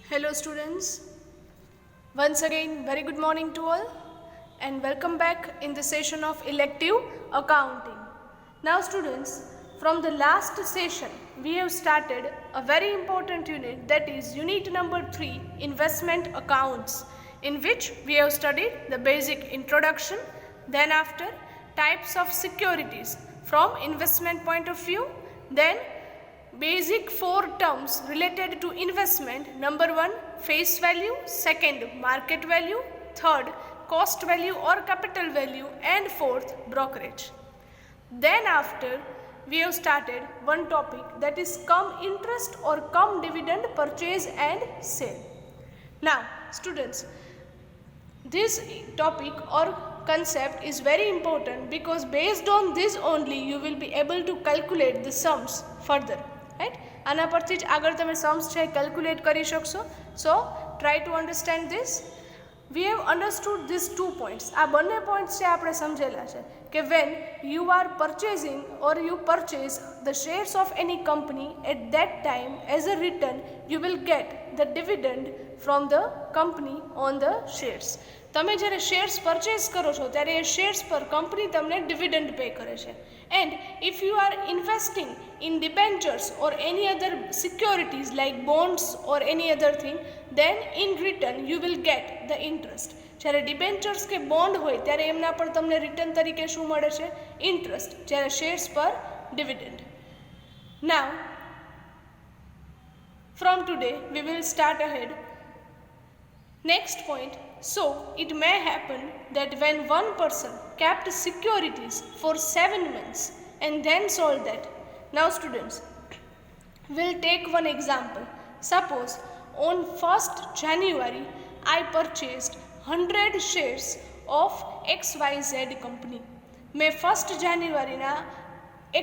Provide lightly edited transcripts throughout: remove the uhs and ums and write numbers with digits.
Hello students, once again very good morning to all and welcome back in the session of elective accounting. Now students, from the last session we have started a very important unit, that is unit number 3, investment accounts, in which we have studied the basic introduction, then after types of securities from investment point of view, then basic 4 terms related to investment. Number 1, face value, second, market value, third, cost value or capital value, and fourth, brokerage. Then after we have started one topic, that is cum interest or cum dividend purchase and sale. Now students, this topic or concept is very important because based on this only you will be able to calculate the sums further. Right, આના પરથી જ આગળ તમે Sam's છે calculate કરી શકશો. So try to understand this. We have understood this 2 points. આ બંને પોઈન્ટ્સ છે આપણે સમજેલા છે કે when you are purchasing or you purchase the shares of any company at that time as a return you will get the dividend from the company on the shares. તમે જ્યારે shares purchase કરો છો ત્યારે એ shares પર company તમને dividend pay કરે છે. And if you are investing in debentures or any other securities like bonds or any other thing, then in return you will get the interest. જ્યારે debentures કે બોન્ડ હોય ત્યારે એમના પર તમને રિટર્ન તરીકે શું મળે છે? ઇન્ટરેસ્ટ. જ્યારે શેર્સ પર dividend. Now from today we will start ahead. Next point, so it may happen that when one person kept securities for 7 months and then sold that. Now students, we'll take one example. Suppose on 1st January I purchased 100 shares of XYZ company. મેં 1st જાન્યુઆરીના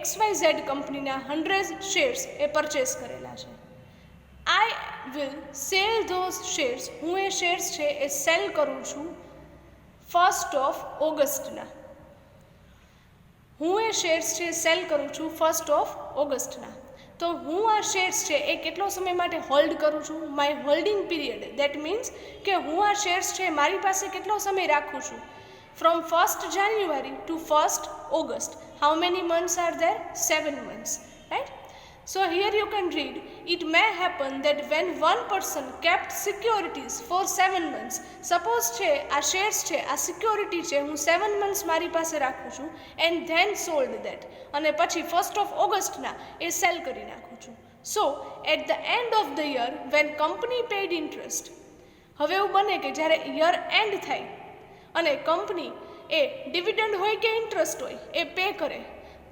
XYZ કંપનીના 100 shares એ purchase કરેલા છે. I will sell those shares. હું એ shares છે એ cell કરું છું 1st of ઓગસ્ટના. હું એ શેર્સ છે સેલ કરું છું 1st of ઓગસ્ટના. તો હું આ શેર્સ છે એ કેટલો સમય માટે હોલ્ડ કરું છું? My holding period, that means કે હું આ શેર્સ છે મારી પાસે કેટલો સમય રાખું છું? From 1st January to 1st August. How many months are there? 7 months, right? So here you can read, it may happen that when one person kept securities for 7 months, suppose છે આ shares છે આ security છે હું 7 months મારી પાસે રાખું છું and then sold that, અને પછી 1st of ઓગસ્ટના એ સેલ કરી નાખું છું. So at the end of the year when company paid interest, હવે એવું બને કે જ્યારે યર એન્ડ થાય અને કંપની એ ડિવિડન્ડ હોય કે ઇન્ટરેસ્ટ હોય એ પે કરે,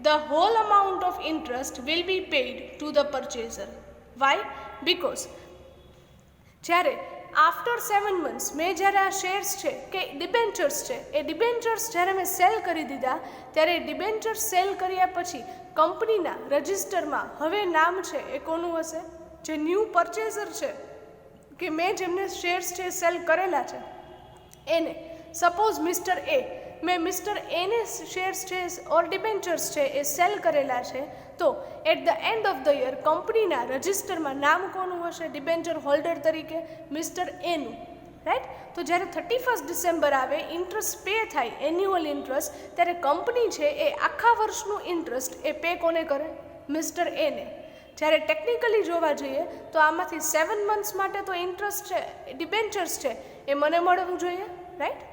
the whole amount of interest will be paid to the purchaser. Why? Because જ્યારે આફ્ટર 7 months મેં જ્યારે આ શેર્સ છે કે ડિબેન્ચર્સ છે એ ડિબેન્ચર્સ જ્યારે મેં સેલ કરી દીધા ત્યારે ડિબેન્ચર્સ સેલ કર્યા પછી કંપનીના રજિસ્ટરમાં હવે નામ છે એ કોનું હશે? જે ન્યૂ પરચેઝર છે કે મેં જેમને શેર્સ છે સેલ કરેલા છે એને. સપોઝ મિસ્ટર એ, મેં મિસ્ટર એને શેર્સ છે ઓર ડિબેન્ચર્સ છે એ સેલ કરેલા છે, તો at the end of the year કંપનીના રજિસ્ટરમાં નામ કોનું હશે ડિબેન્ચર હોલ્ડર તરીકે? મિસ્ટર એનું, રાઈટ? તો જ્યારે 31st ડિસેમ્બર આવે, ઇન્ટરેસ્ટ પે થાય, એન્યુઅલ ઇન્ટરેસ્ટ, ત્યારે કંપની છે એ આખા વર્ષનું ઇન્ટરેસ્ટ એ પે કોને કરે? મિસ્ટર એને. જ્યારે ટેકનિકલી જોવા જઈએ તો આમાંથી 7 months માટે તો ઇન્ટરેસ્ટ છે ડિબેન્ચર્સ છે એ મને મળવું જોઈએ, રાઈટ?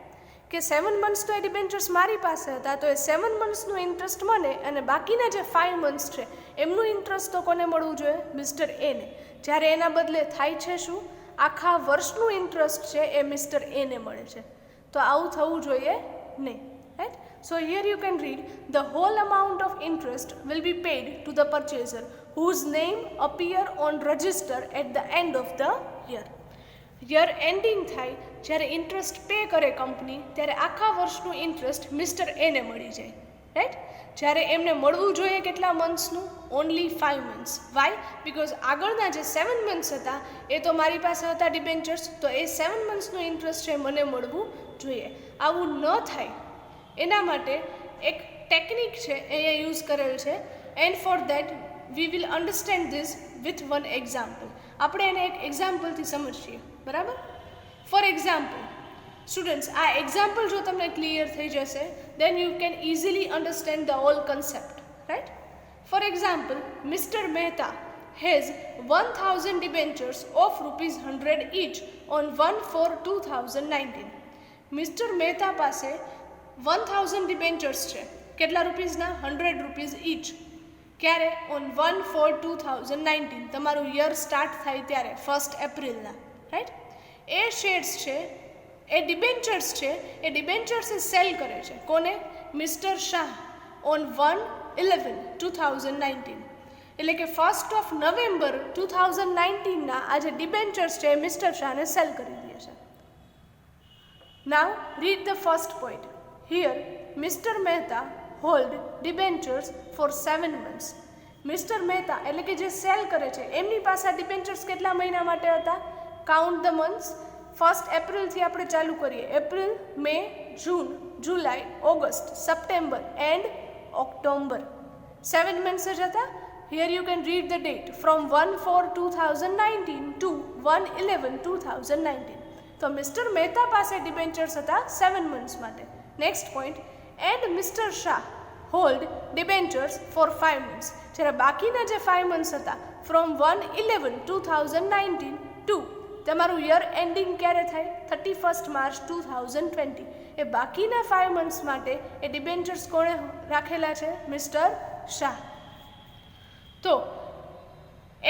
કે 7 months તો એ ડિબેન્ચર્સ મારી પાસે હતા, તો એ 7 monthsનું ઇન્ટરેસ્ટ મને અને બાકીના જે 5 months છે એમનું ઇન્ટરેસ્ટ તો કોને મળવું જોઈએ? મિસ્ટર એને. જ્યારે એના બદલે થાય છે શું? આખા વર્ષનું ઇન્ટરેસ્ટ છે એ મિસ્ટર એને મળે છે. તો આવું થવું જોઈએ નહીં, right? So here you can read, the whole amount of interest will be paid to the purchaser whose name appear on register at the end of the year. Year ending થાય જ્યારે ઇન્ટરેસ્ટ પે કરે company ત્યારે આખા વર્ષનું interest mister એને મળી જાય, right? જ્યારે એમને મળવું જોઈએ કેટલા મંથ્સનું? Only 5 months. વાય? બિકોઝ આગળના જે 7 months હતા એ તો મારી પાસે હતા ડિબેન્ચર્સ, તો એ 7 monthsનું ઇન્ટરેસ્ટ છે મને મળવું જોઈએ. આવું ન થાય એના માટે એક ટેકનિક છે એ યુઝ કરેલ છે, and for that we will understand this with one example. આપણે એને એક એક્ઝામ્પલથી સમજીએ, બરાબર. ફોર એક્ઝામ્પલ સ્ટુડન્ટ્સ, આ એક્ઝામ્પલ જો તમને ક્લિયર થઈ જશે then you can easily understand the whole concept, right. For example, mister Mehta has 1000 debentures of ₹100 each on 1/4/2019. Mister Mehta પાસે 1000 ડિબેન્ચર્સ છે. કેટલા રૂપીઝના? ₹100 each. ક્યારે? ઓન 1/4/2019. તમારું યર સ્ટાર્ટ થાય ત્યારે 1 એપ્રિલના, રાઈટ. એ શેર્સ છે, એ ડિબેન્ચર્સ છે, એ ડિબેન્ચર્સ એ સેલ કરે છે. કોને? Mister Shah on 1/11/2019. એટલે કે 1 નવેમ્બર 2019ના આ જે ડિબેન્ચર્સ છે એ મિસ્ટર શાહને સેલ કરી દે છે. Now read the first point. Here mister Mehta hold debentures for 7 months. Mister Mehta એટલે કે જે સેલ કરે છે એમની પાસે આ ડિબેન્ચર્સ કેટલા મહિના માટે હતા? Count the months. 1 એપ્રિલથી આપણે ચાલુ કરીએ. April, May, June, July, August, September and October. 7 months જ હતા. Here you can read the date from 1/4/2019 to 1/11/2019. તો મિસ્ટર મહેતા પાસે ડિબેન્ચર્સ હતા 7 months માટે. Next point, and mister Shah hold debentures for 5 months. જ્યારે બાકીના જે 5 months હતા ફ્રોમ 1/11/2019 ટુ તમારું યર એન્ડિંગ ક્યારે થાય? 31 માર્ચ 2020. એ બાકીના 5 months માટે એ ડિબેન્ચર્સ કોણે રાખેલા છે? મિસ્ટર શાહ. તો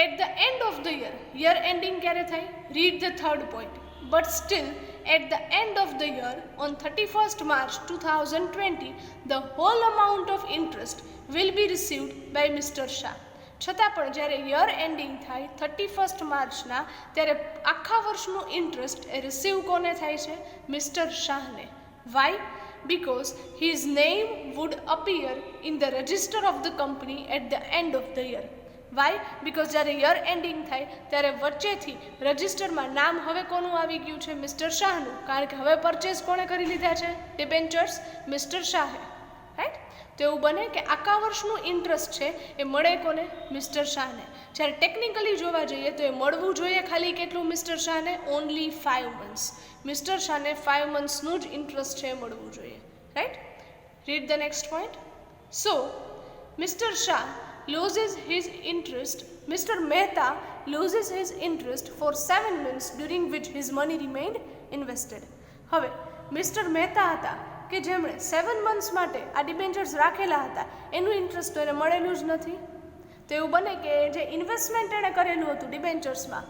at the end of the year ending ક્યારે થાય? Read the third point. But still at the end of the year on 31 March 2020 the whole amount of interest will be received by mister Shah. છતાં પણ જ્યારે year ending થાય 31 માર્ચના ત્યારે આખા વર્ષનું ઇન્ટરેસ્ટ એ રિસીવ કોને થાય છે? મિસ્ટર શાહને. Y? because his name would appear in the register of the company at the end of the year. Why? because જ્યારે યર એન્ડિંગ થાય ત્યારે વચ્ચેથી રજિસ્ટરમાં નામ હવે કોનું આવી ગયું છે? મિસ્ટર શાહનું. કારણ કે હવે પરચેઝ કોણે કરી લીધા છે? ડિબેન્ચર્સ મિસ્ટર શાહે, રાઈટ. તો એવું બને કે આખા વર્ષનું ઇન્ટરેસ્ટ છે એ મળે કોને? મિસ્ટર શાહને. જ્યારે ટેકનિકલી જોવા જઈએ તો એ મળવું જોઈએ ખાલી કેટલું મિસ્ટર શાહને? Only 5 months. મિસ્ટર શાહને 5 monthsનું જ ઇન્ટરેસ્ટ છે એ મળવું જોઈએ, right. Read the next point. So mister Shah loses his interest, Mr. Mehta loses his interest for 7 months during which his money remained invested. હવે મિસ્ટર મહેતા હતા કે જેમણે 7 months માટે આ ડિબેન્ચર્સ રાખેલા હતા એનું ઇન્ટરેસ્ટ તો એને મળેલું જ નથી. તો એવું બને કે જે ઇન્વેસ્ટમેન્ટ એણે કરેલું હતું ડિબેન્ચર્સમાં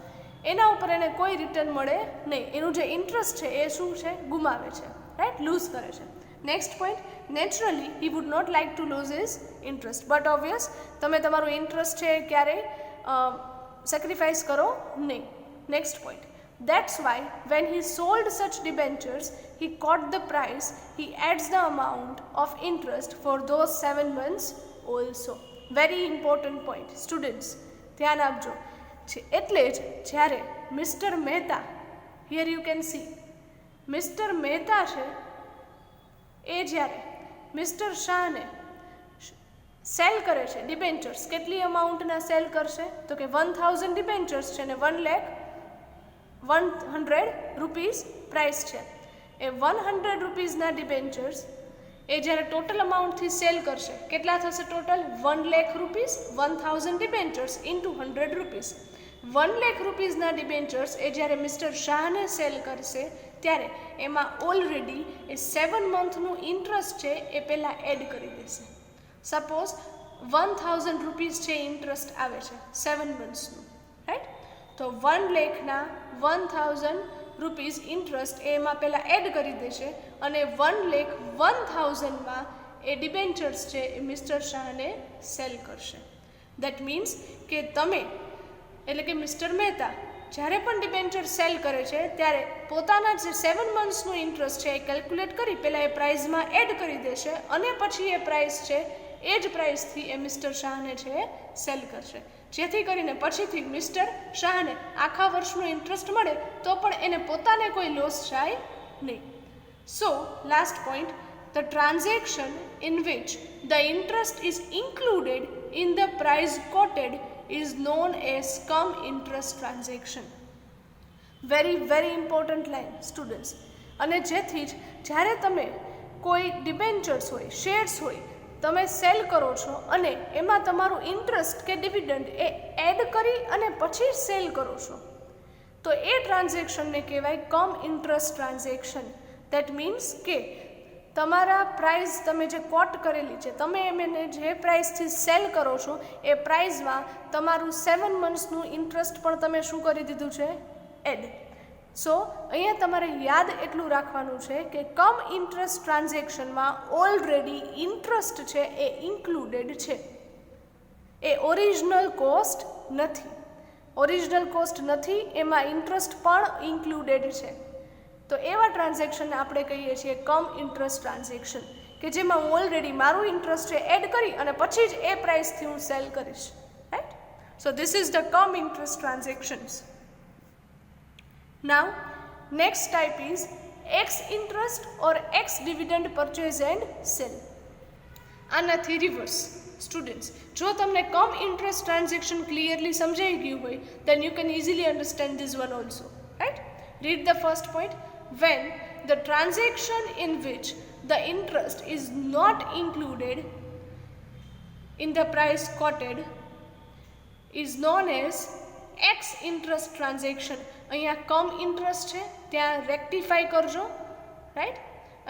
એના ઉપર એને કોઈ રિટર્ન મળે નહીં. એનું જે ઇન્ટરેસ્ટ છે એ શું છે? ગુમાવે છે, રાઈટ, લૂઝ કરે છે. Next point, naturally he would not like to lose his interest, but obvious તમે તમારું ઇન્ટરેસ્ટ છે ક્યારેય સેક્રિફાઈસ કરો નહીં. Next point, that's why when he sold such debentures he caught the price, he adds the amount of interest for those 7 months also. Very important point students, ધ્યાન આપજો. એટલે જ જ્યારે mister Mehta, here you can C, mister Mehta છે એ જ્યારે mister શાહને cell કરે છે ડિબેન્ચર્સ, કેટલી અમાઉન્ટના સેલ કરશે? તો કે 1000 ડિબેન્ચર્સ છે ને 100 રૂપીઝ પ્રાઇસ છે. એ 100 રૂપીઝના ડિબેન્ચર્સ એ જ્યારે ટોટલ અમાઉન્ટથી સેલ કરશે કેટલા થશે total? 1 lakh rupees. 1000 debentures into 100 rupees. 1 lakh રૂપીઝના ડિબેન્ચર્સ એ જ્યારે મિસ્ટર શાહને સેલ કરશે ત્યારે એમાં ઓલરેડી એ 7 monthનું ઇન્ટરેસ્ટ છે એ પહેલાં એડ કરી દેશે. સપોઝ 1000 રૂપીઝ છે ઇન્ટરેસ્ટ આવે છે 7 monthsનું, રાઈટ. તો 1 લાખના 1000 રૂપીઝ ઇન્ટરેસ્ટ એમાં પહેલાં એડ કરી દેશે અને 1,10,000માં એ ડિબેન્ચર્સ છે એ મિસ્ટર શાહને સેલ કરશે. દેટ મીન્સ કે તમે એટલે કે મિસ્ટર મહેતા જ્યારે પણ ડિબેન્ચર સેલ કરે છે ત્યારે પોતાના જે 7 monthsનું ઇન્ટરેસ્ટ છે એ કેલ્ક્યુલેટ કરી પહેલાં એ પ્રાઇઝમાં એડ કરી દેશે અને પછી એ પ્રાઇસ છે એ જ પ્રાઇસથી એ મિસ્ટર શાહને છે એ સેલ કરશે, જેથી કરીને પછીથી મિસ્ટર શાહને આખા વર્ષનું ઇન્ટરેસ્ટ મળે તો પણ એને પોતાને કોઈ લોસ જાય નહીં. So last point, the transaction in which the interest is included in the price quoted is known as cum interest transaction. very important line students. અને જેથી જ જ્યારે તમે કોઈ ડિબેન્ચર્સ હોય, શેર્સ હોય, તમે સેલ કરો છો અને એમાં તમારું ઇન્ટરેસ્ટ કે ડિવિડન્ડ એ એડ કરી અને પછી સેલ કરો છો, તો એ ટ્રાન્ઝેક્શનને કહેવાય કમ ઇન્ટરેસ્ટ ટ્રાન્ઝેક્શન. દેટ મીન્સ કે તમારા પ્રાઇસ તમે જે કોટ કરેલી છે, તમે એમને જે પ્રાઇસથી સેલ કરો છો એ પ્રાઇસમાં તમારું 7 મંથ્સનું ઇન્ટરેસ્ટ પણ તમે શું કરી દીધું છે? એડ. સો અહીંયા તમારે યાદ એટલું રાખવાનું છે કે કમ ઇન્ટરેસ્ટ ટ્રાન્ઝેક્શનમાં ઓલરેડી ઇન્ટરેસ્ટ છે એ ઇન્ક્લુડેડ છે, એ ઓરિજિનલ કોસ્ટ નથી. ઓરિજિનલ કોસ્ટ નથી, એમાં ઇન્ટરેસ્ટ પણ ઇન્ક્લુડેડ છે. તો એવા ટ્રાન્ઝેક્શનને આપણે કહીએ છીએ કમ ઇન્ટરેસ્ટ ટ્રાન્ઝેક્શન, કે જેમાં હું ઓલરેડી મારું ઇન્ટરેસ્ટ છે એડ કરી અને પછી જ એ પ્રાઇસથી હું સેલ કરીશ. Right? So this is the cum interest transactions. Now, next type is X interest or X dividend purchase and sell. આનાથી રિવર્સ. સ્ટુડન્ટ્સ, જો તમને કમ ઇન્ટરેસ્ટ ટ્રાન્ઝેક્શન ક્લિયરલી સમજાઈ ગયું હોય, then you can easily understand this one also. Right? Read the first point. When the transaction in which the interest is not included in the price quoted is known as X interest transaction. અહીંયા કમ interest છે ત્યાં rectify કરજો. Right?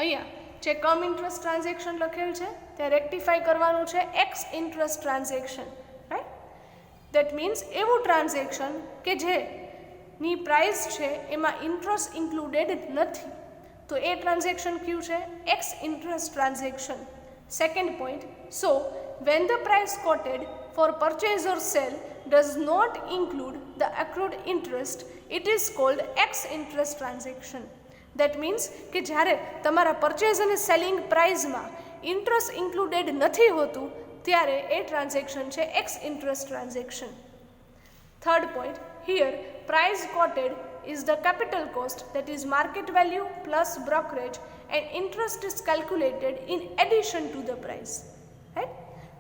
અહીંયા જે કમ interest transaction લખેલ છે ત્યાં rectify કરવાનું છે ex interest transaction. Right? That means એવું ટ્રાન્ઝેક્શન કે જેની પ્રાઇસ છે એમાં ઇન્ટરેસ્ટ ઇન્ક્લુડેડ નથી, તો એ ટ્રાન્ઝેક્શન કયું છે? Ex interest transaction. Second point. So when the price quoted for purchase or sale does not include the accrued interest, it is called X interest transaction. That means કે જ્યારે તમારા purchase અને selling પ્રાઇઝમાં interest included નથી હોતું ત્યારે એ transaction છે ex interest transaction. Third point. Here price quoted is the capital cost, that is market value plus brokerage, and interest is calculated in addition to the price. Right?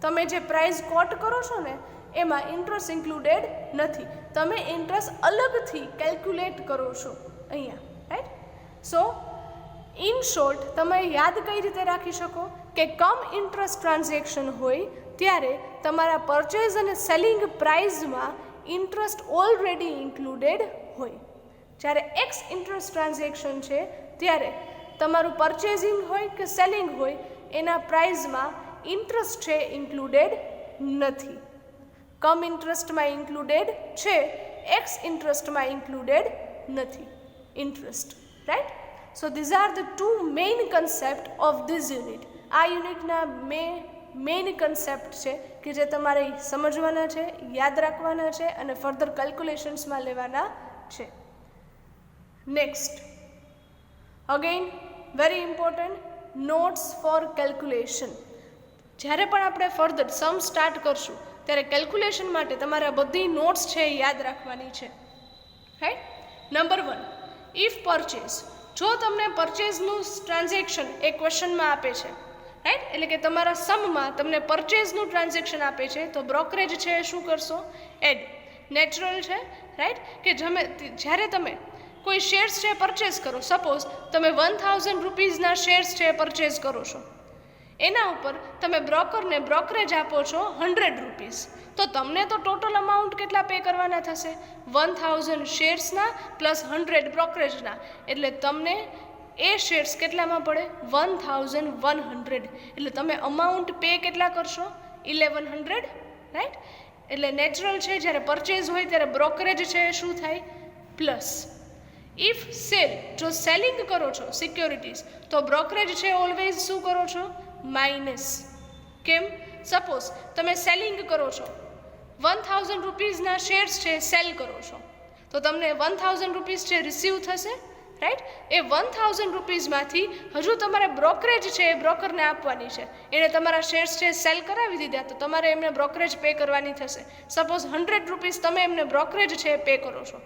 તમે જે price કોટ કરો છો ને એમાં ઇન્ટરેસ્ટ ઇન્ક્લુડેડ નથી, તમે interest અલગથી calculate કરો છો અહીંયા. રાઈટ? સો ઇન શોર્ટ તમે યાદ કઈ રીતે રાખી શકો કે કમ ઇન્ટરેસ્ટ ટ્રાન્ઝેક્શન હોય ત્યારે તમારા પરચેઝ અને સેલિંગ પ્રાઇઝમાં ઇન્ટરેસ્ટ ઓલરેડી ઇન્ક્લુડેડ હોય. જ્યારે એક્સ ઇન્ટરેસ્ટ ટ્રાન્ઝેક્શન છે ત્યારે તમારું પરચેઝિંગ હોય કે સેલિંગ હોય એના પ્રાઇઝમાં ઇન્ટરેસ્ટ છે ઇન્ક્લુડેડ નથી. કમ ઇન્ટરેસ્ટમાં ઇન્ક્લુડેડ છે, એક્સ ઇન્ટરેસ્ટમાં ઇન્ક્લુડેડ નથી interest. Right? So these are the two main concept of this unit. આ યુનિટના મેઇન કન્સેપ્ટ છે કે જે તમારે સમજવાના છે, યાદ રાખવાના છે અને ફર્ધર કેલ્ક્યુલેશન્સમાં લેવાના છે. Next, again very important, notes for calculation. જ્યારે પણ આપણે ફર્ધર સમ સ્ટાર્ટ કરશું ત્યારે કેલ્ક્યુલેશન માટે તમારે આ બધી નોટ્સ છે એ યાદ રાખવાની છે. રાઈટ? Number 1, if purchase. જો તમને પરચેઝનું ટ્રાન્ઝેક્શન એ ક્વેશ્ચનમાં આપે છે, રાઈટ, એટલે કે તમારા સમમાં તમને પરચેઝનું ટ્રાન્ઝેક્શન આપે છે તો બ્રોકરેજ છે એ શું કરશો? એડ. નેચરલ છે, રાઈટ, કે જ્યારે તમે કોઈ શેર્સ છે પરચેઝ કરો, સપોઝ તમે 1000 રૂપીઝના શેર્સ છે પરચેઝ કરો છો, એના ઉપર તમે બ્રોકરને બ્રોકરેજ આપો છો 100 રૂપીઝ, તો તમને તો ટોટલ અમાઉન્ટ કેટલા પે કરવાના થશે? 1000 શેર્સના પ્લસ 100 બ્રોકરેજના, એટલે તમને એ શેર્સ કેટલામાં પડે? 1100. એટલે તમે અમાઉન્ટ પે કેટલા કરશો? 1100. રાઈટ? એટલે નેચરલ છે જ્યારે પરચેઝ હોય ત્યારે બ્રોકરેજ છે એ શું થાય? પ્લસ. ઇફ સેલ, જો સેલિંગ કરો છો સિક્યોરિટીઝ તો બ્રોકરેજ છે ઓલવેઝ શું કરો છો? માઇનસ. કેમ? સપોઝ તમે સેલિંગ કરો છો, 1000 રૂપીઝના શેર્સ છે સેલ કરો છો, તો તમને 1000 રૂપીઝ છે રિસીવ થશે. રાઈટ? એ 1000 રૂપીઝમાંથી હજુ તમારે બ્રોકરેજ છે એ બ્રોકરને આપવાની છે. એણે તમારા શેર્સ છે સેલ કરાવી દીધા તો તમારે એમને બ્રોકરેજ પે કરવાની થશે. સપોઝ 100 રૂપીઝ તમે એમને બ્રોકરેજ છે એ પે કરો છો,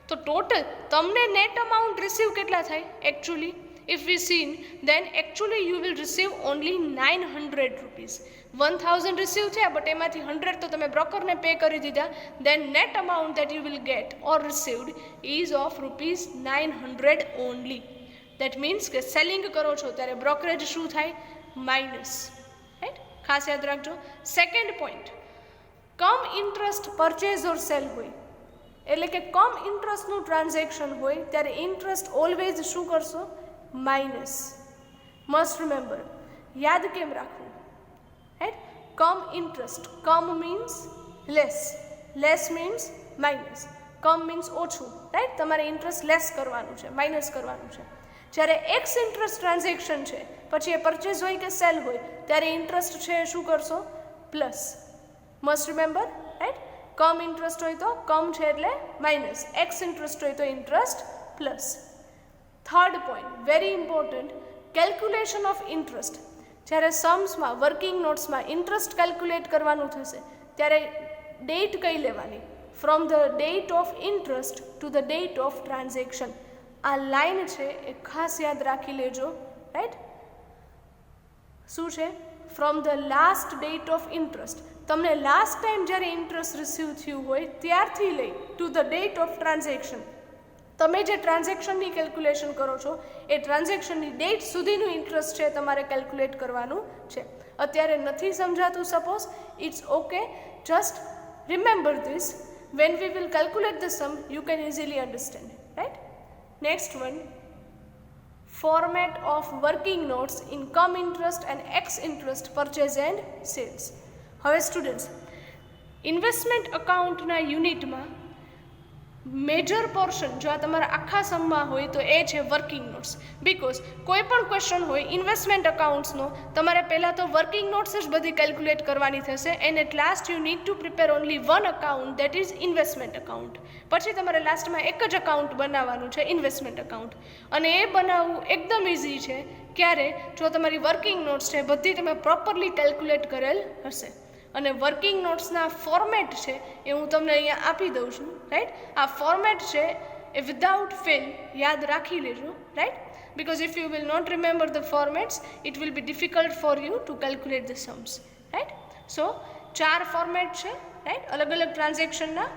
તો ટોટલ તમને નેટ અમાઉન્ટ રિસીવ કેટલા થાય? Actually if we seen, then actually you will receive only 900 rupees. 1000 receive થયા but એમાંથી 100 તો તમે બ્રોકરને પે કરી દીધા. then net amount that you will get or received is of rupees 900 only. that means કે selling કરો છો ત્યારે બ્રોકરેજ શું થાય? માઇનસ. રાઈટ, ખાસ યાદ રાખજો. સેકન્ડ પોઈન્ટ, કમ ઇન્ટરેસ્ટ પરચેઝ ઓર સેલ હોય, એટલે કે કમ ઇન્ટરેસ્ટનું ટ્રાન્ઝેક્શન હોય ત્યારે ઇન્ટરેસ્ટ ઓલવેઝ શું કરશો? માઇનસ. મસ્ટ રિમેમ્બર, યાદ કેમ રાખવું? રાઈટ, કમ ઇન્ટરેસ્ટ, કમ means less, less means minus, કમ મીન્સ ઓછું. રાઈટ, તમારે ઇન્ટરેસ્ટ લેસ કરવાનું છે, માઇનસ કરવાનું છે. જ્યારે એક્સ ઇન્ટરેસ્ટ ટ્રાન્ઝેક્શન છે, પછી એ પરચેઝ હોય કે સેલ હોય, ત્યારે ઇન્ટરેસ્ટ છે એ શું કરશો? પ્લસ. મસ્ટ રિમેમ્બર, રાઈટ, કમ ઇન્ટરેસ્ટ હોય તો કમ છે એટલે માઇનસ, એક્સ ઇન્ટરેસ્ટ હોય તો interest plus. Third point, very important, calculation of interest. જ્યારે सम्सમાં, વર્કિંગ નોટ્સમાં ઇન્ટરેસ્ટ કેલ્ક્યુલેટ કરવાનું થશે ત્યારે ડેટ કઈ લેવાની? From the date of interest to the date of transaction. આ લાઈન છે એ ખાસ યાદ રાખી લેજો. રાઈટ, શું છે? From the last date of interest, તમને લાસ્ટ ટાઈમ જ્યારે ઇન્ટરેસ્ટ રિસીવ થયું હોય ત્યારથી લઈ to the date of transaction, તમે જે ટ્રાન્ઝેક્શનની કેલ્ક્યુલેશન કરો છો એ ટ્રાન્ઝેક્શનની ડેટ સુધીનું ઇન્ટરેસ્ટ છે તમારે કેલ્ક્યુલેટ કરવાનું છે. અત્યારે નથી સમજાતું suppose, it's okay, just remember this. When we will calculate the sum you can easily understand. Right, next one, format of working notes in come interest and ex interest purchase and sales. હવે students, investment અકાઉન્ટના યુનિટમાં major portion જો આ તમારા આખા સમમાં હોય તો એ છે working notes. Because કોઈ પણ ક્વેશ્ચન હોય ઇન્વેસ્ટમેન્ટ અકાઉન્ટ્સનો, તમારે પહેલાં તો વર્કિંગ નોટ્સ જ બધી કેલ્ક્યુલેટ કરવાની થશે. And at last you need to prepare only one account, that is investment account. પછી તમારે લાસ્ટમાં એક જ અકાઉન્ટ બનાવવાનું છે, ઇન્વેસ્ટમેન્ટ અકાઉન્ટ. અને એ બનાવવું એકદમ ઇઝી છે. ક્યારે? જો તમારી વર્કિંગ નોટ્સ છે બધી તમે પ્રોપરલી કેલ્ક્યુલેટ કરેલ હશે. અને વર્કિંગ નોટ્સના ફોર્મેટ છે એ હું તમને અહીંયા આપી દઉં છું. રાઈટ, આ ફોર્મેટ છે એ વિધાઉટ ફેલ યાદ રાખી લેજો. Right, because if you will not remember the formats it will be difficult for you to calculate the sums. Right, so 4 format છે. રાઈટ, અલગ અલગ ટ્રાન્ઝેક્શનના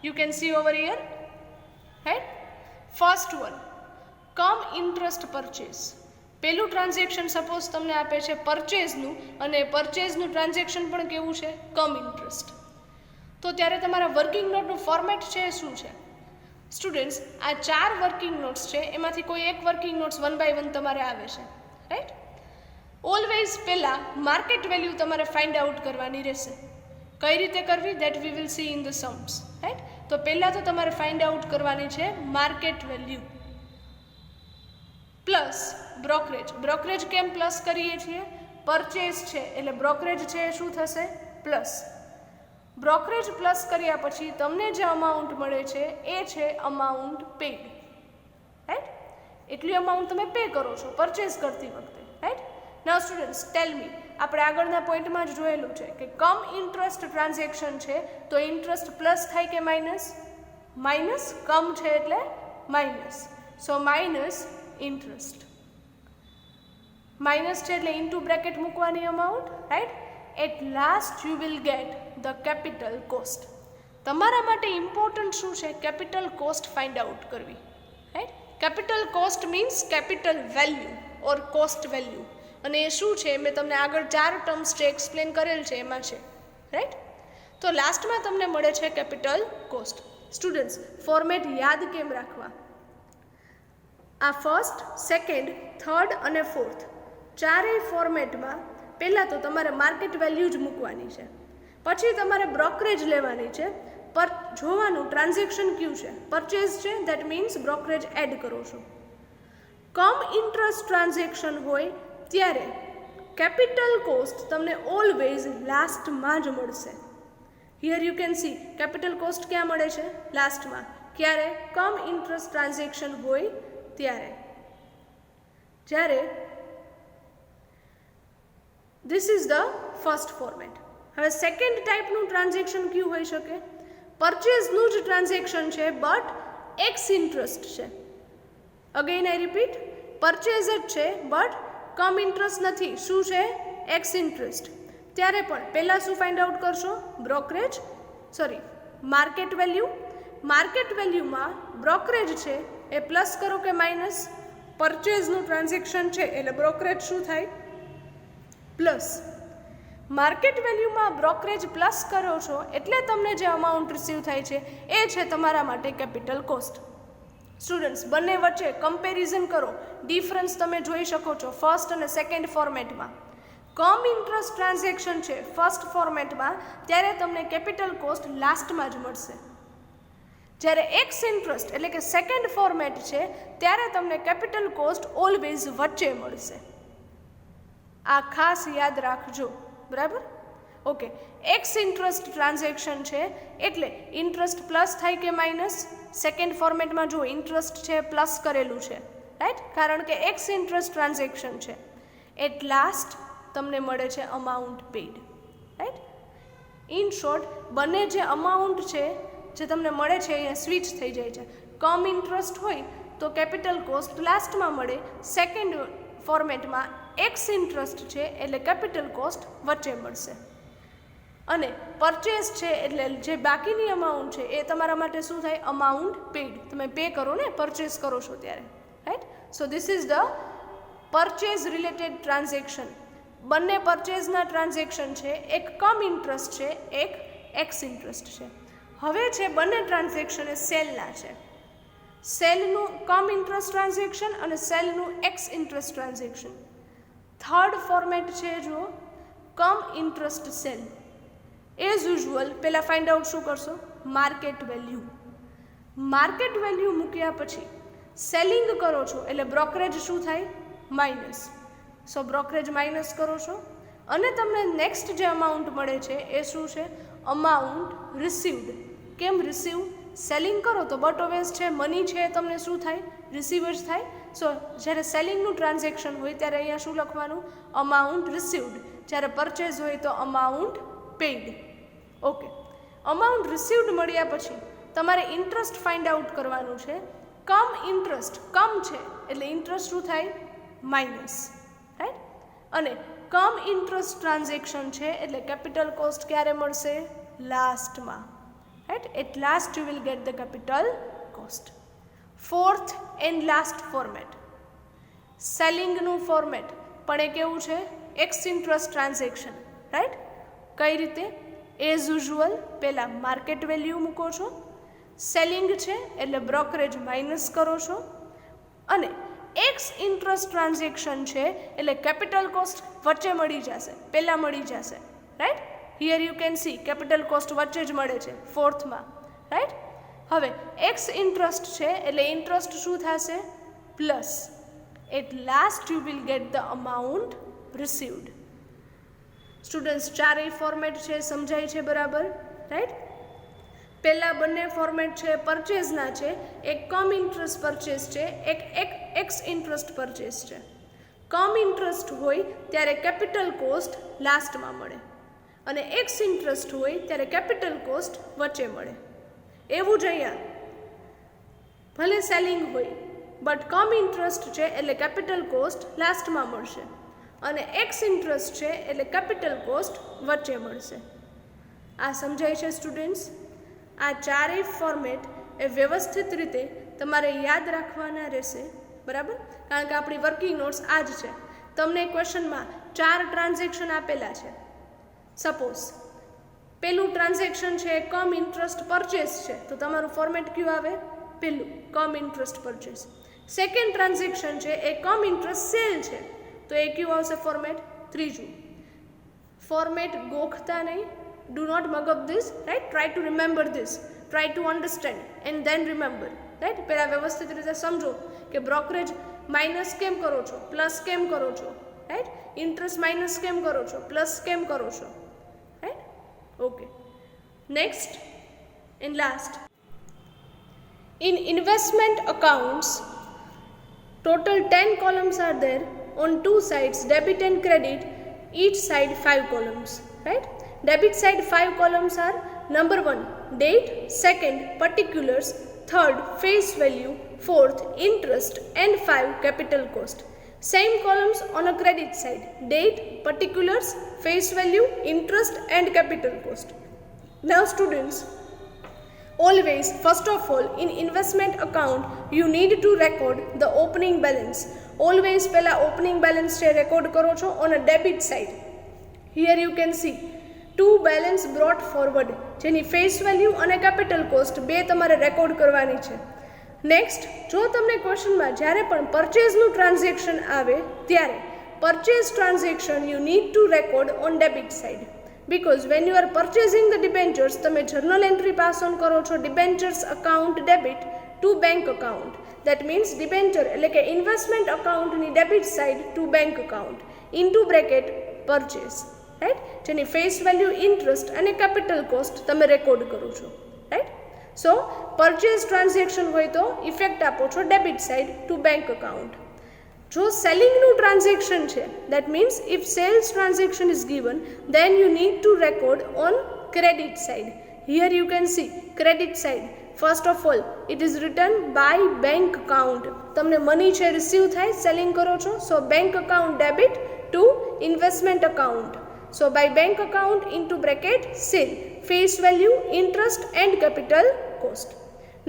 you can see over here. Right, first one, come interest purchase. પહેલું transaction suppose તમને આપે છે પરચેઝનું, અને પરચેઝનું transaction પણ કેવું છે? કમ ઇન્ટરેસ્ટ. તો ત્યારે તમારા વર્કિંગ નોટનું ફોર્મેટ છે શું છે? સ્ટુડન્ટ્સ, આ 4 વર્કિંગ નોટ્સ છે એમાંથી કોઈ એક વર્કિંગ નોટ્સ 1 by 1 તમારે આવે છે. રાઈટ, ઓલવેઝ પહેલાં માર્કેટ વેલ્યુ તમારે ફાઇન્ડ આઉટ કરવાની રહેશે. કઈ રીતે કરવી? That we will see in the sums. Right, તો પહેલાં તો તમારે ફાઇન્ડ આઉટ કરવાની છે market value plus brokerage. Brokerage કેમ પ્લસ કરીએ છીએ? પરચેઝ છે એટલે બ્રોકરેજ છે એ શું થશે? પ્લસ. બ્રોકરેજ પ્લસ કર્યા પછી તમને જે અમાઉન્ટ મળે છે એ છે અમાઉન્ટ પેડ. રાઈટ, એટલી અમાઉન્ટ તમે પે કરો છો પરચેઝ કરતી વખતે. રાઈટ, નાઉ સ્ટુડન્ટ્સ ટેલ મી, આપણે આગળના પોઈન્ટમાં જ જોયેલું છે કે કમ ઇન્ટરેસ્ટ ટ્રાન્ઝેક્શન છે તો ઇન્ટરેસ્ટ પ્લસ થાય કે માઇનસ? માઇનસ. કમ છે એટલે minus, so minus interest. Minus છે એટલે ઇન્ટુ બ્રેકેટ મૂકવાની amount. Right, at last you will get the capital cost. તમારા માટે ઇમ્પોર્ટન્ટ શું છે? કેપિટલ કોસ્ટ ફાઇન્ડ આઉટ કરવી. Right, capital cost means capital value or cost value. અને એ શું છે મેં તમને આગળ 4 ટર્મ્સ જે એક્સપ્લેન કરેલ છે એમાં છે. રાઈટ, તો લાસ્ટમાં તમને મળે છે કેપિટલ કોસ્ટ. સ્ટુડન્ટ્સ, ફોર્મેટ યાદ કેમ રાખવા? આ ફર્સ્ટ, સેકન્ડ, થર્ડ અને ફોર્થ ચારેય ફોર્મેટમાં પહેલાં તો તમારે માર્કેટ વેલ્યુ જ મૂકવાની છે. પછી તમારે બ્રોકરેજ લેવાની છે. પર જોવાનું ટ્રાન્ઝેક્શન કયું છે? પરચેઝ છે, દેટ મીન્સ બ્રોકરેજ એડ કરો છો. કમ ઇન્ટરેસ્ટ ટ્રાન્ઝેક્શન હોય ત્યારે કેપિટલ કોસ્ટ તમને ઓલવેઝ લાસ્ટમાં જ મળશે. Here you can see capital cost ક્યાં મળે છે? લાસ્ટમાં. ક્યારે? કમ ઇન્ટરેસ્ટ ટ્રાન્ઝેક્શન હોય ત્યારે. જ્યારે this is the first format. હવે સેકન્ડ ટાઈપનું ટ્રાન્ઝેક્શન કયું હોઈ શકે? પરચેઝનું જ ટ્રાન્ઝેક્શન છે બટ એક્સ ઇન્ટરેસ્ટ છે. અગેન આઈ રિપીટ, પરચેઝ જ છે બટ કમ ઇન્ટરેસ્ટ નથી, શું છે? Ex interest. ત્યારે પણ પહેલાં શું ફાઇન્ડ આઉટ કરશો? Market value. માર્કેટ વેલ્યુમાં બ્રોકરેજ છે એ પ્લસ કરો કે માઇનસ? પરચેઝનું ટ્રાન્ઝેક્શન છે એટલે બ્રોકરેજ શું થાય? પ્લસ. માર્કેટ વેલ્યુમાં બ્રોકરેજ પ્લસ કરો છો એટલે તમને જે અમાઉન્ટ રિસીવ થાય છે એ છે તમારા માટે કેપિટલ કોસ્ટ. સ્ટુડન્ટ્સ, બંને વચ્ચે કમ્પેરિઝન કરો, ડિફરન્સ તમે જોઈ શકો છો ફર્સ્ટ અને સેકન્ડ ફોર્મેટમાં. કમ ઇન્ટરેસ્ટ ટ્રાન્ઝેક્શન છે ફર્સ્ટ ફોર્મેટમાં, ત્યારે તમને કેપિટલ કોસ્ટ લાસ્ટમાં જ મળશે. જ્યારે એક્સ ઇન્ટરેસ્ટ એટલે કે સેકન્ડ ફોર્મેટ છે ત્યારે તમને કેપિટલ કોસ્ટ ઓલવેઝ વચ્ચે મળશે. આ ખાસ યાદ રાખજો, બરાબર? ઓકે, એક્સ ઇન્ટરેસ્ટ ટ્રાન્ઝેક્શન છે એટલે ઇન્ટરેસ્ટ પ્લસ થાય કે માઇનસ? સેકન્ડ ફોર્મેટમાં જો ઇન્ટરેસ્ટ છે પ્લસ કરેલું છે, રાઈટ, કારણ કે એક્સ ઇન્ટરેસ્ટ ટ્રાન્ઝેક્શન છે. એટ લાસ્ટ તમને મળે છે amount paid, right. In short, બંને જે અમાઉન્ટ છે જે તમને મળે છે અહીંયા સ્વિચ થઈ જાય છે. કમ ઇન્ટરેસ્ટ હોય તો કેપિટલ કોસ્ટ લાસ્ટમાં મળે, સેકન્ડ ફોર્મેટમાં એક્સ ઇન્ટરેસ્ટ છે એટલે કેપિટલ કોસ્ટ વચ્ચે મળશે. અને પરચેઝ છે એટલે જે બાકીની અમાઉન્ટ છે એ તમારા માટે શું થાય? Amount paid. તમે પે કરો ને, પરચેઝ કરો છો ત્યારે, right. So this is the purchase related transaction. બંને પરચેઝના ટ્રાન્ઝેક્શન છે, એક કમ ઇન્ટરેસ્ટ છે, એક એક્સ ઇન્ટરેસ્ટ છે. હવે છે બંને ટ્રાન્ઝેક્શન એ સેલના છે. સેલનું કમ ઇન્ટરેસ્ટ ટ્રાન્ઝેક્શન અને સેલનું x interest transaction. Third format છે જો કમ ઇન્ટરેસ્ટ સેલ. એઝ યુઝ્યુઅલ પહેલાં ફાઇન્ડ આઉટ શું કરશો? Market value. માર્કેટ વેલ્યુ મૂક્યા પછી સેલિંગ કરો છો એટલે બ્રોકરેજ શું થાય? માઇનસ. સો બ્રોકરેજ માઇનસ કરો છો અને તમને નેક્સ્ટ જે અમાઉન્ટ મળે છે એ શું છે? Amount received. કેમ રિસીવ? સેલિંગ કરો તો બટ ઓવેસ છે મની છે, તમને શું થાય? રિસીવ જ થાય. સો જ્યારે સેલિંગનું ટ્રાન્ઝેક્શન હોય ત્યારે અહીંયા શું લખવાનું? Amount received. જ્યારે પરચેઝ હોય તો amount paid. Okay, amount received મળ્યા પછી તમારે ઇન્ટરેસ્ટ ફાઇન્ડ આઉટ કરવાનું છે. કમ ઇન્ટરેસ્ટ, કમ છે એટલે ઇન્ટરેસ્ટ શું થાય? Minus, right. અને કમ ઇન્ટરેસ્ટ ટ્રાન્ઝેક્શન છે એટલે કેપિટલ કોસ્ટ ક્યારે મળશે? લાસ્ટમાં, right. At last you will get the capital cost. Fourth and last format, સેલિંગનું ફોર્મેટ પણ એ કેવું છે? Ex interest transaction, right. કઈ રીતે? એઝ યુઝ્યુઅલ પહેલાં માર્કેટ વેલ્યુ મૂકો છો, સેલિંગ છે એટલે બ્રોકરેજ માઇનસ કરો છો, અને એક્સ ઇન્ટરેસ્ટ ટ્રાન્ઝેક્શન છે એટલે કેપિટલ કોસ્ટ વચ્ચે મળી જશે, પહેલાં મળી જશે, right. Here you can see capital cost વચ્ચે જ મળે છે ફોર્થમાં, રાઈટ. હવે એક્સ ઇન્ટરેસ્ટ છે એટલે ઇન્ટરેસ્ટ શું થશે? Plus. At last you will get the amount received. Students, ચારેય ફોર્મેટ છે સમજાય છે બરાબર, રાઈટ. પહેલાં બંને ફોર્મેટ છે પરચેઝના છે, એક કમ ઇન્ટરેસ્ટ પરચેઝ છે, એક એક્સ ઇન્ટરેસ્ટ પરચેઝ છે. કમ ઇન્ટરેસ્ટ હોય ત્યારે કેપિટલ કોસ્ટ લાસ્ટમાં મળે અને એક્સ ઇન્ટરેસ્ટ હોય ત્યારે કેપિટલ કોસ્ટ વચ્ચે મળે. એવું જ અહીંયા ભલે સેલિંગ હોય બટ કમ ઇન્ટરેસ્ટ છે એટલે કેપિટલ કોસ્ટ લાસ્ટમાં મળશે અને એક્સ ઇન્ટરેસ્ટ છે એટલે કેપિટલ કોસ્ટ વચ્ચે મળશે. આ સમજાય છે સ્ટુડન્ટ્સ? આ ચારેય ફોર્મેટ એ વ્યવસ્થિત રીતે તમારે યાદ રાખવાના રહેશે, બરાબર? કારણ કે આપણી વર્કિંગ નોટ્સ આ જ છે. તમને ક્વેશ્ચનમાં 4 ટ્રાન્ઝેક્શન આપેલા છે. સપોઝ પહેલું ટ્રાન્ઝેક્શન છે કમ ઇન્ટરેસ્ટ પરચેસ છે તો તમારું ફોર્મેટ કયું આવે? પહેલું કમ ઇન્ટરેસ્ટ પરચેસ. સેકન્ડ ટ્રાન્ઝેક્શન છે એ કમ ઇન્ટરેસ્ટ સેલ છે તો એ કયું આવશે ફોર્મેટ? ત્રીજું. ફોર્મેટ ગોખતા નહીં. Do not mug up this, right? Try to remember this. Try to understand and then remember, right? પહેલાં વ્યવસ્થિત રીતે સમજો કે બ્રોકરેજ માઇનસ કેમ કરો છો, પ્લસ કેમ કરો છો, રાઈટ? ઇન્ટરેસ્ટ માઇનસ કેમ કરો છો, પ્લસ કેમ કરો છો, right? Okay. Next and last. In investment accounts, total 10 columns are there. On two sides, debit and credit, each side 5 columns, right? Debit side 5 columns are number 1, date, second particulars, third face value, fourth interest, and 5 capital cost. Same columns on a credit side: date, particulars, face value, interest, and capital cost. Now students, always first of all in investment account you need to record the opening balance. Always પહેલા opening balance છે record કરો છો on a debit side. Here you can see two balance brought forward જેની face value અને capital cost બે તમારે record કરવાની છે. નેક્સ્ટ, જો તમને ક્વેશ્ચનમાં જ્યારે પણ પરચેઝનું ટ્રાન્ઝેક્શન આવે ત્યારે purchase transaction you need to record on debit side, because when you are purchasing the debentures તમે જર્નલ એન્ટ્રી પાસ ઓન કરો છો debentures account debit to bank account. That means debenture એટલે કે ઇન્વેસ્ટમેન્ટ અકાઉન્ટની debit side to bank account into bracket purchase, right, જેની face value, interest અને capital cost તમે record કરો છો, રાઈટ. સો પરચેઝ ટ્રાન્ઝેક્શન હોય તો ઇફેક્ટ આપો છો debit side to bank account. જો સેલિંગનું ટ્રાન્ઝેક્શન છે, that means if sales transaction is given then you need to record on credit side. Here you can see credit side. First of all it is return by bank account. તમને money છે receive થાય, selling કરો છો, so bank account debit to investment account. So by bank account into bracket sale, face value, interest and capital cost.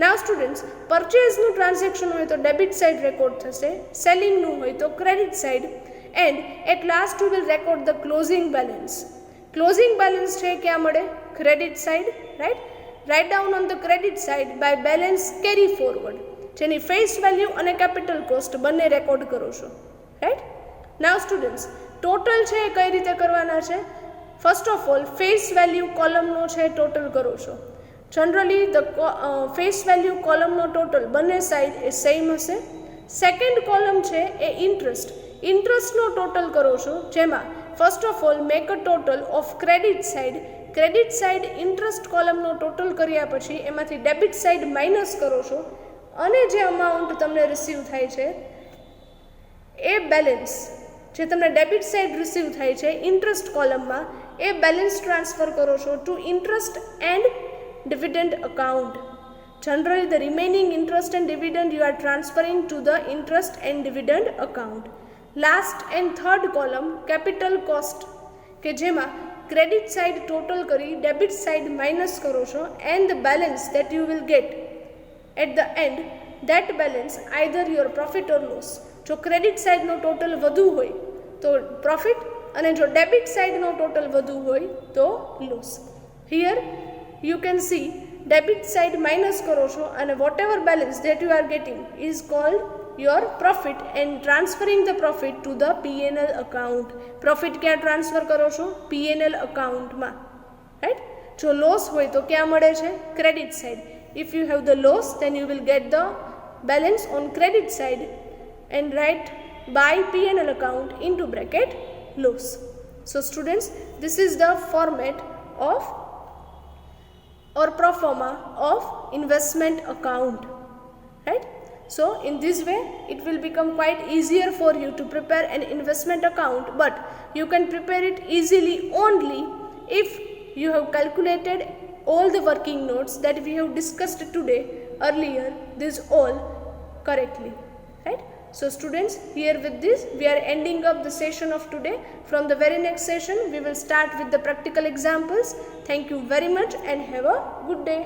Now students, purchase નું transaction હોય તો debit side record થશે, selling નું હોય તો credit side, and at last we will record the closing balance. Closing balance છે ક્યાં મળે? Credit side, right. Write down on the credit side by balance carry forward, જેની ફેસ વેલ્યુ અને capital cost બંને record કરો છો, right. નાવ students, total છે એ કઈ રીતે કરવાના છે? First of all face value કોલમનો છે ટોટલ કરો છો. જનરલી ધ ફેસ વેલ્યુ કોલમનો ટોટલ બંને સાઇડ એ સેમ હશે. સેકન્ડ કોલમ છે એ ઇન્ટરેસ્ટ, ઇન્ટરેસ્ટનો ટોટલ કરો છો, જેમાં first of all make a total of credit side. Credit side interest કોલમનો ટોટલ કર્યા પછી એમાંથી ડેબિટ સાઇડ માઇનસ કરો છો, અને જે અમાઉન્ટ તમને રિસીવ થાય છે એ બેલેન્સ જે તમને ડેબિટ સાઇડ રિસીવ થાય છે ઇન્ટરેસ્ટ કોલમમાં એ બેલેન્સ ટ્રાન્સફર કરો છો to interest and dividend account. Generally the remaining interest and dividend you are transferring to the interest and dividend account. Last and third column capital cost, કે જેમાં credit side total કરી debit side minus કરો છો, and the balance that you will get at the end, that balance either your profit or loss. જો ક્રેડિટ સાઇડનો total વધુ હોય તો પ્રોફિટ, અને જો ડેબિટ સાઇડનો ટોટલ વધુ હોય તો loss. Here you can see debit side minus કરો છો અને whatever balance that you are getting is called your profit and transferring the profit to the PNL account. Profit ક્યાં transfer કરો છો? P&L અકાઉન્ટમાં, રાઈટ. જો loss હોય તો ક્યાં મળે છે? Credit side. If you have the loss then you will get the balance on credit side and write by P&L account into bracket loss. So students, this is the format of or pro forma of investment account, right? So in this way it will become quite easier for you to prepare an investment account, but you can prepare it easily only if you have calculated all the working notes that we have discussed today earlier, this all correctly, right? So students, here with this we are ending up the session of today. From the very next session we will start with the practical examples. Thank you very much and have a good day.